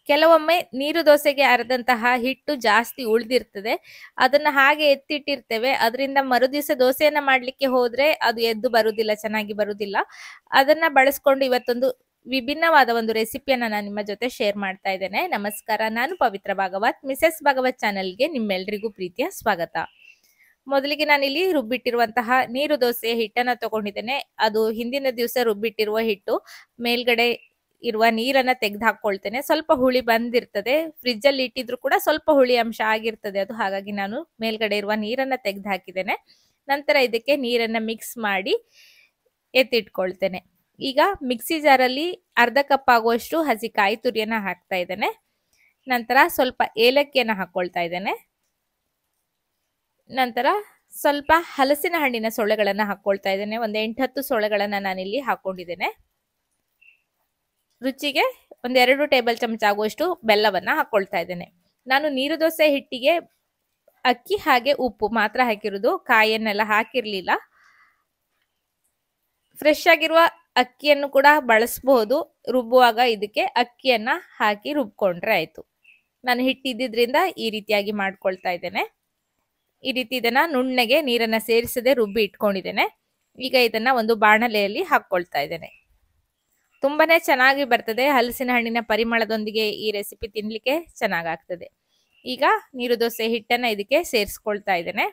ಕೆಲವೊಮ್ಮೆ ನೀರು ದೋಸೆಗೆ ಅರೆದಂತಹ ಹಿಟ್ಟು ಜಾಸ್ತಿ ಉಳಿದಿರ್ತದೆ. ಅದನ್ನ ಹಾಗೆ ಎತ್ತಿಟ್ಟಿರ್ತೇವೆ. ಅದರಿಂದ ಮರುದಿವಸ ದೋಸೆಯನ್ನ ಮಾಡ್ಲಿಕ್ಕೆ ಹೋದ್ರೆ ಅದು ಎದ್ದು ಬರುದಿಲ್ಲ, ಚೆನ್ನಾಗಿ ಬರುದಿಲ್ಲ. ಅದನ್ನ ಬಳಸ್ಕೊಂಡು ಇವತ್ತೊಂದು ವಿಭಿನ್ನವಾದ ಒಂದು ರೆಸಿಪಿಯನ್ನ ನಾನು ನಿಮ್ಮ ಜೊತೆ ಶೇರ್ ಮಾಡ್ತಾ ಇದ್ದೇನೆ. ನಮಸ್ಕಾರ, ನಾನು ಪವಿತ್ರ ಭಾಗವತ್. ಮಿಸೆಸ್ ಭಾಗವತ್ ಚಾನೆಲ್ಗೆ ನಿಮ್ಮೆಲ್ರಿಗೂ ಪ್ರೀತಿಯ ಸ್ವಾಗತ. ಮೊದಲಿಗೆ ನಾನಿಲ್ಲಿ ರುಬ್ಬಿಟ್ಟಿರುವಂತಹ ನೀರು ದೋಸೆ ಹಿಟ್ಟನ್ನ ತಗೊಂಡಿದ್ದೇನೆ. ಅದು ಹಿಂದಿನ ದಿವಸ ರುಬ್ಬಿಟ್ಟಿರುವ ಹಿಟ್ಟು. ಮೇಲ್ಗಡೆ ಇರುವ ನೀರನ್ನ ತೆಗೆದು ಹಾಕೊಳ್ತೇನೆ. ಸ್ವಲ್ಪ ಹುಳಿ ಬಂದಿರ್ತದೆ, ಫ್ರಿಜ್ ಅಲ್ಲಿ ಇಟ್ಟಿದ್ರು ಕೂಡ ಸ್ವಲ್ಪ ಹುಳಿ ಅಂಶ ಆಗಿರ್ತದೆ ಅದು. ಹಾಗಾಗಿ ನಾನು ಮೇಲ್ಗಡೆ ಇರುವ ನೀರನ್ನ ತೆಗೆದು ಹಾಕಿದ್ದೇನೆ. ನಂತರ ಇದಕ್ಕೆ ನೀರನ್ನ ಮಿಕ್ಸ್ ಮಾಡಿ ಎತ್ತಿಟ್ಕೊಳ್ತೇನೆ. ಈಗ ಮಿಕ್ಸಿ ಜಾರಲ್ಲಿ ಅರ್ಧ ಕಪ್ ಆಗುವಷ್ಟು ಹಸಿ ಕಾಯಿ ತುರಿಯನ್ನ ಹಾಕ್ತಾ ಇದ್ದೇನೆ. ನಂತರ ಸ್ವಲ್ಪ ಏಲಕ್ಕಿಯನ್ನ ಹಾಕೊಳ್ತಾ ಇದ್ದೇನೆ. ನಂತರ ಸ್ವಲ್ಪ ಹಲಸಿನ ಹಣ್ಣಿನ ಸೊಳೆಗಳನ್ನ ಹಾಕೊಳ್ತಾ ಇದ್ದೇನೆ. ಒಂದು 8-10 ಸೊಳೆಗಳನ್ನ ನಾನಿಲ್ಲಿ ಹಾಕೊಂಡಿದ್ದೇನೆ. ರುಚಿಗೆ 1-2 ಟೇಬಲ್ ಚಮಚ ಆಗುವಷ್ಟು ಬೆಲ್ಲವನ್ನ ಹಾಕೊಳ್ತಾ ಇದ್ದೇನೆ. ನಾನು ನೀರು ದೋಸೆ ಹಿಟ್ಟಿಗೆ ಅಕ್ಕಿ ಹಾಗೆ ಉಪ್ಪು ಮಾತ್ರ ಹಾಕಿರುವುದು, ಕಾಯಿಯನ್ನೆಲ್ಲ ಹಾಕಿರ್ಲಿಲ್ಲ. ಫ್ರೆಶ್ ಆಗಿರುವ ಅಕ್ಕಿಯನ್ನು ಕೂಡ ಬಳಸಬಹುದು. ರುಬ್ಬುವಾಗ ಇದಕ್ಕೆ ಅಕ್ಕಿಯನ್ನ ಹಾಕಿ ರುಬ್ಕೊಂಡ್ರೆ ಆಯ್ತು. ನಾನು ಹಿಟ್ಟಿದ್ರಿಂದ ಈ ರೀತಿಯಾಗಿ ಮಾಡ್ಕೊಳ್ತಾ ಇದ್ದೇನೆ. ಈ ರೀತಿ ಇದನ್ನ ನುಣ್ಣಗೆ ನೀರನ್ನ ಸೇರಿಸದೆ ರುಬ್ಬಿ ಇಟ್ಕೊಂಡಿದ್ದೇನೆ. ಈಗ ಇದನ್ನ ಒಂದು ಬಾಣಲೆಯಲ್ಲಿ ಹಾಕೊಳ್ತಾ ಇದ್ದೇನೆ. ತುಂಬಾನೇ ಚೆನ್ನಾಗಿ ಬರ್ತದೆ. ಹಲಸಿನ ಹಣ್ಣಿನ ಪರಿಮಳದೊಂದಿಗೆ ಈ ರೆಸಿಪಿ ತಿನ್ಲಿಕ್ಕೆ ಚೆನ್ನಾಗಾಗ್ತದೆ. ಈಗ ನೀರು ದೋಸೆ ಹಿಟ್ಟನ್ನ ಇದಕ್ಕೆ ಸೇರಿಸ್ಕೊಳ್ತಾ ಇದ್ದೇನೆ.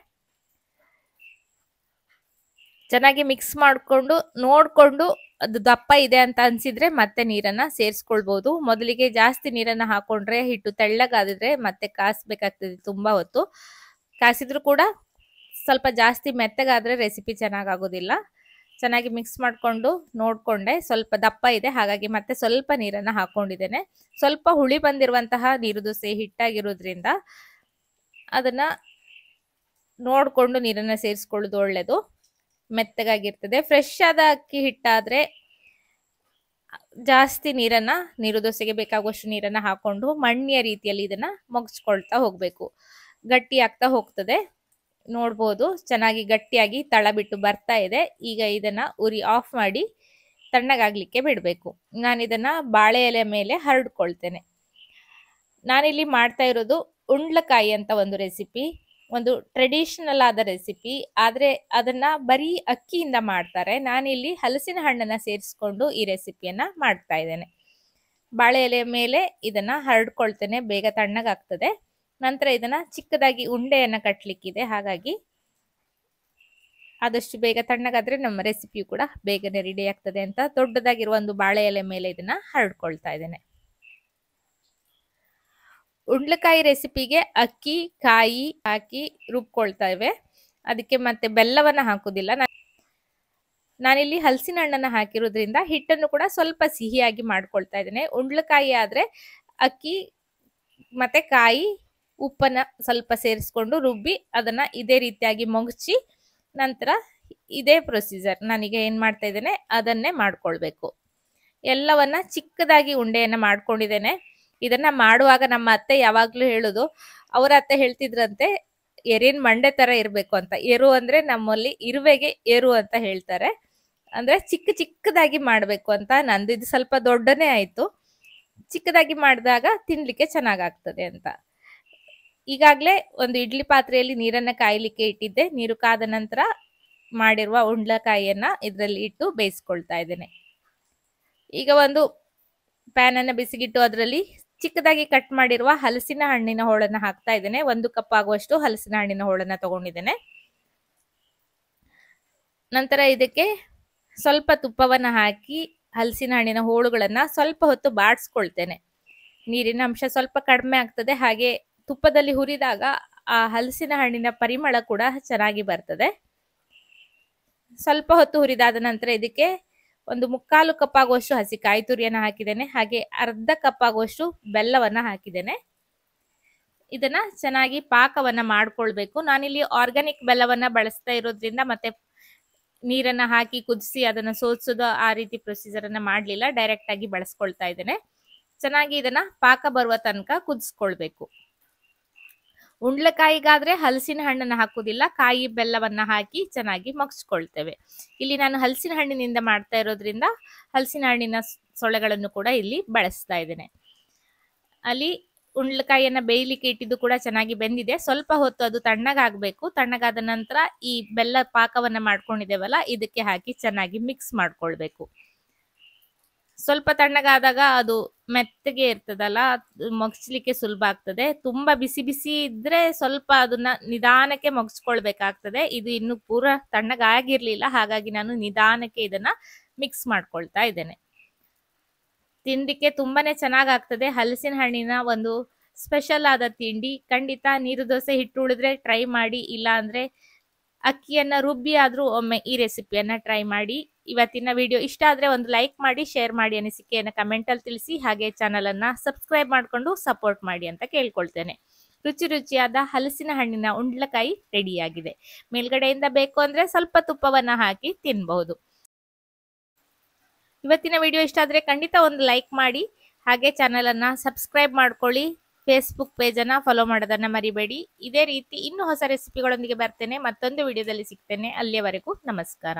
ಚೆನ್ನಾಗಿ ಮಿಕ್ಸ್ ಮಾಡಿಕೊಂಡು ನೋಡ್ಕೊಂಡು ಅದು ದಪ್ಪ ಇದೆ ಅಂತ ಅನ್ಸಿದ್ರೆ ಮತ್ತೆ ನೀರನ್ನ ಸೇರಿಸ್ಕೊಳ್ಬಹುದು. ಮೊದಲಿಗೆ ಜಾಸ್ತಿ ನೀರನ್ನ ಹಾಕೊಂಡ್ರೆ ಹಿಟ್ಟು ತೆಳ್ಳಗಾದ್ರೆ ಮತ್ತೆ ಕಾಸ್ಬೇಕಾಗ್ತದೆ ತುಂಬಾ ಹೊತ್ತು. ಕಾಸಿದ್ರು ಕೂಡ ಸ್ವಲ್ಪ ಜಾಸ್ತಿ ಮೆತ್ತಗಾದ್ರೆ ರೆಸಿಪಿ ಚೆನ್ನಾಗಾಗೋದಿಲ್ಲ. ಚೆನ್ನಾಗಿ ಮಿಕ್ಸ್ ಮಾಡಿಕೊಂಡು ನೋಡ್ಕೊಂಡೆ ಸ್ವಲ್ಪ ದಪ್ಪ ಇದೆ, ಹಾಗಾಗಿ ಮತ್ತೆ ಸ್ವಲ್ಪ ನೀರನ್ನ ಹಾಕೊಂಡಿದ್ದೇನೆ. ಸ್ವಲ್ಪ ಹುಳಿ ಬಂದಿರುವಂತಹ ನೀರು ದೋಸೆ ಹಿಟ್ಟಾಗಿರೋದ್ರಿಂದ ಅದನ್ನ ನೋಡ್ಕೊಂಡು ನೀರನ್ನ ಸೇರಿಸ್ಕೊಳ್ಳೋದು ಒಳ್ಳೇದು. ಮೆತ್ತಗಾಗಿರ್ತದೆ. ಫ್ರೆಶ್ ಆದ ಅಕ್ಕಿ ಹಿಟ್ಟಾದ್ರೆ ಜಾಸ್ತಿ ನೀರನ್ನ, ನೀರು ದೋಸೆಗೆ ಬೇಕಾಗುವಷ್ಟು ನೀರನ್ನ ಹಾಕೊಂಡು ಮಣ್ಣಿಯ ರೀತಿಯಲ್ಲಿ ಇದನ್ನ ಮೊಗ್ಸ್ಕೊಳ್ತಾ ಹೋಗ್ಬೇಕು. ಗಟ್ಟಿ ಆಗ್ತಾ ಹೋಗ್ತದೆ. ನೋಡ್ಬೋದು ಚೆನ್ನಾಗಿ ಗಟ್ಟಿಯಾಗಿ ತಳ ಬಿಟ್ಟು ಬರ್ತಾ ಇದೆ. ಈಗ ಇದನ್ನ ಉರಿ ಆಫ್ ಮಾಡಿ ತಣ್ಣಗಾಗ್ಲಿಕ್ಕೆ ಬಿಡಬೇಕು. ನಾನು ಇದನ್ನ ಬಾಳೆ ಎಲೆ ಮೇಲೆ ಹರಡ್ಕೊಳ್ತೇನೆ. ನಾನಿಲ್ಲಿ ಮಾಡ್ತಾ ಇರೋದು ಉಂಡ್ಲಕಾಯಿ ಅಂತ ಒಂದು ರೆಸಿಪಿ, ಒಂದು ಟ್ರೆಡಿಷನಲ್ ಆದ ರೆಸಿಪಿ. ಆದ್ರೆ ಅದನ್ನ ಬರೀ ಅಕ್ಕಿಯಿಂದ ಮಾಡ್ತಾರೆ. ನಾನಿಲ್ಲಿ ಹಲಸಿನ ಹಣ್ಣನ್ನ ಸೇರಿಸ್ಕೊಂಡು ಈ ರೆಸಿಪಿಯನ್ನ ಮಾಡ್ತಾ ಇದ್ದೇನೆ. ಬಾಳೆ ಎಲೆ ಮೇಲೆ ಇದನ್ನ ಹರಡ್ಕೊಳ್ತೇನೆ, ಬೇಗ ತಣ್ಣಗಾಗ್ತದೆ. ನಂತರ ಇದನ್ನ ಚಿಕ್ಕದಾಗಿ ಉಂಡೆಯನ್ನ ಕಟ್ಲಿಕ್ಕಿದೆ, ಹಾಗಾಗಿ ಆದಷ್ಟು ಬೇಗ ತಣ್ಣಗಾದ್ರೆ ನಮ್ಮ ರೆಸಿಪಿಯು ಕೂಡ ಬೇಗನೆ ರೆಡಿ ಆಗ್ತದೆ ಅಂತ ದೊಡ್ಡದಾಗಿರುವ ಒಂದು ಬಾಳೆ ಎಲೆ ಮೇಲೆ ಇದನ್ನ ಹರಡ್ಕೊಳ್ತಾ ಇದ್ದೇನೆ. ಉಂಡ್ಲಕಾಯಿ ರೆಸಿಪಿಗೆ ಅಕ್ಕಿ ಕಾಯಿ ಹಾಕಿ ರುಬ್ಕೊಳ್ತಾ ಇವೆ. ಅದಕ್ಕೆ ಮತ್ತೆ ಬೆಲ್ಲವನ್ನ ಹಾಕುದಿಲ್ಲ. ನಾನಿಲ್ಲಿ ಹಲಸಿನ ಹಣ್ಣನ್ನ ಹಾಕಿರೋದ್ರಿಂದ ಹಿಟ್ಟನ್ನು ಕೂಡ ಸ್ವಲ್ಪ ಸಿಹಿಯಾಗಿ ಮಾಡ್ಕೊಳ್ತಾ ಇದ್ದೇನೆ. ಉಂಡ್ಲಕಾಯಿ ಆದ್ರೆ ಅಕ್ಕಿ ಮತ್ತೆ ಕಾಯಿ ಉಪ್ಪನ್ನ ಸ್ವಲ್ಪ ಸೇರಿಸ್ಕೊಂಡು ರುಬ್ಬಿ ಅದನ್ನ ಇದೇ ರೀತಿಯಾಗಿ ಮೊಗಚಿ ನಂತರ ಇದೇ ಪ್ರೊಸೀಜರ್ ನಾನೀಗ ಏನ್ ಮಾಡ್ತಾ ಇದ್ದೇನೆ ಅದನ್ನೇ ಮಾಡ್ಕೊಳ್ಬೇಕು. ಎಲ್ಲವನ್ನ ಚಿಕ್ಕದಾಗಿ ಉಂಡೆಯನ್ನ ಮಾಡ್ಕೊಂಡಿದ್ದೇನೆ. ಇದನ್ನ ಮಾಡುವಾಗ ನಮ್ಮ ಅತ್ತೆ ಯಾವಾಗ್ಲೂ ಹೇಳುದು, ಅವರ ಅತ್ತೆ ಹೇಳ್ತಿದ್ರಂತೆ ಎರಿನ್ ಮಂಡೆ ತರ ಇರ್ಬೇಕು ಅಂತ. ಎರು ಅಂದ್ರೆ ನಮ್ಮಲ್ಲಿ ಇರುವೆಗೆ ಎರು ಅಂತ ಹೇಳ್ತಾರೆ. ಅಂದ್ರೆ ಚಿಕ್ಕದಾಗಿ ಮಾಡ್ಬೇಕು ಅಂತ. ನಂದು ಇದು ಸ್ವಲ್ಪ ದೊಡ್ಡನೇ ಆಯ್ತು. ಚಿಕ್ಕದಾಗಿ ಮಾಡಿದಾಗ ತಿನ್ಲಿಕ್ಕೆ ಚೆನ್ನಾಗಾಗ್ತದೆ ಅಂತ. ಈಗಾಗ್ಲೇ ಒಂದು ಇಡ್ಲಿ ಪಾತ್ರೆಯಲ್ಲಿ ನೀರನ್ನ ಕಾಯ್ಲಿಕ್ಕೆ ಇಟ್ಟಿದ್ದೆ. ನೀರು ಕಾದ ನಂತರ ಮಾಡಿರುವ ಉಂಡ್ಲಕಾಯಿಯನ್ನ ಇದರಲ್ಲಿ ಇಟ್ಟು ಬೇಯಿಸ್ಕೊಳ್ತಾ ಇದ್ದೇನೆ. ಈಗ ಒಂದು ಪ್ಯಾನ್ ಅನ್ನ ಬಿಸಿಗಿಟ್ಟು ಅದರಲ್ಲಿ ಚಿಕ್ಕದಾಗಿ ಕಟ್ ಮಾಡಿರುವ ಹಲಸಿನ ಹಣ್ಣಿನ ಹೋಳನ್ನ ಹಾಕ್ತಾ ಇದ್ದೇನೆ. 1 ಕಪ್ ಆಗುವಷ್ಟು ಹಲಸಿನ ಹಣ್ಣಿನ ಹೋಳನ್ನ ತಗೊಂಡಿದ್ದೇನೆ. ನಂತರ ಇದಕ್ಕೆ ಸ್ವಲ್ಪ ತುಪ್ಪವನ್ನ ಹಾಕಿ ಹಲಸಿನ ಹಣ್ಣಿನ ಹೋಳುಗಳನ್ನ ಸ್ವಲ್ಪ ಹೊತ್ತು ಬಾಡಿಸ್ಕೊಳ್ತೇನೆ. ನೀರಿನ ಅಂಶ ಸ್ವಲ್ಪ ಕಡಿಮೆ ಆಗ್ತದೆ. ಹಾಗೆ ತುಪ್ಪದಲ್ಲಿ ಹುರಿದಾಗ ಆ ಹಲಸಿನ ಹಣ್ಣಿನ ಪರಿಮಳ ಕೂಡ ಚೆನ್ನಾಗಿ ಬರ್ತದೆ. ಸ್ವಲ್ಪ ಹೊತ್ತು ಹುರಿದಾದ ನಂತರ ಇದಕ್ಕೆ 1/4 ಕಪ್ ಆಗುವಷ್ಟು ಹಸಿ ಕಾಯಿ ತುರಿಯನ್ನ ಹಾಕಿದ್ದೇನೆ. ಹಾಗೆ ಅರ್ಧ ಕಪ್ ಆಗುವಷ್ಟು ಬೆಲ್ಲವನ್ನ ಹಾಕಿದ್ದೇನೆ. ಇದನ್ನ ಚೆನ್ನಾಗಿ ಪಾಕವನ್ನ ಮಾಡ್ಕೊಳ್ಬೇಕು. ನಾನಿಲ್ಲಿ ಆರ್ಗ್ಯಾನಿಕ್ ಬೆಲ್ಲವನ್ನ ಬಳಸ್ತಾ ಇರೋದ್ರಿಂದ ಮತ್ತೆ ನೀರನ್ನ ಹಾಕಿ ಕುದಿಸಿ ಅದನ್ನ ಸೋಸೋದು ಆ ರೀತಿ ಪ್ರೊಸೀಜರ್ ಅನ್ನ ಮಾಡ್ಲಿಲ್ಲ. ಡೈರೆಕ್ಟ್ ಆಗಿ ಬಳಸ್ಕೊಳ್ತಾ ಇದ್ದೇನೆ. ಚೆನ್ನಾಗಿ ಇದನ್ನ ಪಾಕ ಬರುವ ತನಕ ಕುದಿಸ್ಕೊಳ್ಬೇಕು. ಉಂಡ್ಲಕಾಯಿಗಾದ್ರೆ ಹಲಸಿನ ಹಣ್ಣನ್ನ ಹಾಕುದಿಲ್ಲ, ಕಾಯಿ ಬೆಲ್ಲವನ್ನ ಹಾಕಿ ಚೆನ್ನಾಗಿ ಮಗ್ಸ್ಕೊಳ್ತೇವೆ. ಇಲ್ಲಿ ನಾನು ಹಲಸಿನ ಹಣ್ಣಿನಿಂದ ಮಾಡ್ತಾ ಇರೋದ್ರಿಂದ ಹಲಸಿನ ಹಣ್ಣಿನ ಸೊಳೆಗಳನ್ನು ಕೂಡ ಇಲ್ಲಿ ಬಳಸ್ತಾ ಇದ್ದೇನೆ. ಅಲ್ಲಿ ಉಂಡ್ಲಕಾಯಿಯನ್ನ ಬೇಯಲಿಕ್ಕೆ ಇಟ್ಟಿದ್ದು ಕೂಡ ಚೆನ್ನಾಗಿ ಬೆಂದಿದೆ. ಸ್ವಲ್ಪ ಹೊತ್ತು ಅದು ತಣ್ಣಗಾಗಬೇಕು. ತಣ್ಣಗಾದ ನಂತರ ಈ ಬೆಲ್ಲ ಪಾಕವನ್ನ ಮಾಡ್ಕೊಂಡಿದ್ದೇವಲ್ಲ ಇದಕ್ಕೆ ಹಾಕಿ ಚೆನ್ನಾಗಿ ಮಿಕ್ಸ್ ಮಾಡ್ಕೊಳ್ಬೇಕು. ಸ್ವಲ್ಪ ತಣ್ಣಗಾದಾಗ ಅದು ಮೆತ್ತಗೆ ಇರ್ತದಲ್ಲ, ಮಗ್ಚ್ಲಿಕ್ಕೆ ಸುಲಭ ಆಗ್ತದೆ. ತುಂಬಾ ಬಿಸಿ ಬಿಸಿ ಇದ್ರೆ ಸ್ವಲ್ಪ ಅದನ್ನ ನಿಧಾನಕ್ಕೆ ಮಗ್ಚ್ಕೊಳ್ಬೇಕಾಗ್ತದೆ. ಇದು ಇನ್ನು ಪೂರ ತಣ್ಣಗಾಗಿರ್ಲಿಲ್ಲ, ಹಾಗಾಗಿ ನಾನು ನಿಧಾನಕ್ಕೆ ಇದನ್ನ ಮಿಕ್ಸ್ ಮಾಡ್ಕೊಳ್ತಾ ಇದ್ದೇನೆ. ತಿಂಡಿಕ್ಕೆ ತುಂಬಾನೇ ಚೆನ್ನಾಗಾಗ್ತದೆ. ಹಲಸಿನ ಹಣ್ಣಿನ ಒಂದು ಸ್ಪೆಷಲ್ ಆದ ತಿಂಡಿ. ಖಂಡಿತ ನೀರು ದೋಸೆ ಹಿಟ್ಟು ಉಳಿದ್ರೆ ಟ್ರೈ ಮಾಡಿ, ಇಲ್ಲ ಅಂದ್ರೆ ಅಕ್ಕಿಯನ್ನ ರುಬ್ಬಿ ಆದ್ರೂ ಒಮ್ಮೆ ಈ ರೆಸಿಪಿಯನ್ನ ಟ್ರೈ ಮಾಡಿ. ಇವತ್ತಿನ ವಿಡಿಯೋ ಇಷ್ಟ ಆದ್ರೆ ಒಂದು ಲೈಕ್ ಮಾಡಿ, ಶೇರ್ ಮಾಡಿ, ಅನಿಸಿಕೆಯನ್ನ ಕಮೆಂಟ್ ಅಲ್ಲಿ ತಿಳಿಸಿ. ಹಾಗೆ ಚಾನಲ್ ಅನ್ನ ಸಬ್ಸ್ಕ್ರೈಬ್ ಮಾಡ್ಕೊಂಡು ಸಪೋರ್ಟ್ ಮಾಡಿ ಅಂತ ಕೇಳ್ಕೊಳ್ತೇನೆ. ರುಚಿ ರುಚಿಯಾದ ಹಲಸಿನ ಹಣ್ಣಿನ ಉಂಡ್ಲಕಾಯಿ ರೆಡಿಯಾಗಿದೆ. ಮೇಲ್ಗಡೆಯಿಂದ ಬೇಕು ಅಂದ್ರೆ ಸ್ವಲ್ಪ ತುಪ್ಪವನ್ನ ಹಾಕಿ ತಿನ್ಬಹುದು. ಇವತ್ತಿನ ವಿಡಿಯೋ ಇಷ್ಟ ಆದ್ರೆ ಖಂಡಿತ ಒಂದು ಲೈಕ್ ಮಾಡಿ, ಹಾಗೆ ಚಾನಲ್ ಅನ್ನ ಸಬ್ಸ್ಕ್ರೈಬ್ ಮಾಡ್ಕೊಳ್ಳಿ. ಫೇಸ್ಬುಕ್ ಪೇಜ್ ಅನ್ನ ಫಾಲೋ ಮಾಡೋದನ್ನ ಮರಿಬೇಡಿ. ಇದೇ ರೀತಿ ಇನ್ನೂ ಹೊಸ ರೆಸಿಪಿಗಳೊಂದಿಗೆ ಬರ್ತೇನೆ. ಮತ್ತೊಂದು ವಿಡಿಯೋದಲ್ಲಿ ಸಿಗ್ತೇನೆ. ಅಲ್ಲಿಯವರೆಗೂ ನಮಸ್ಕಾರ.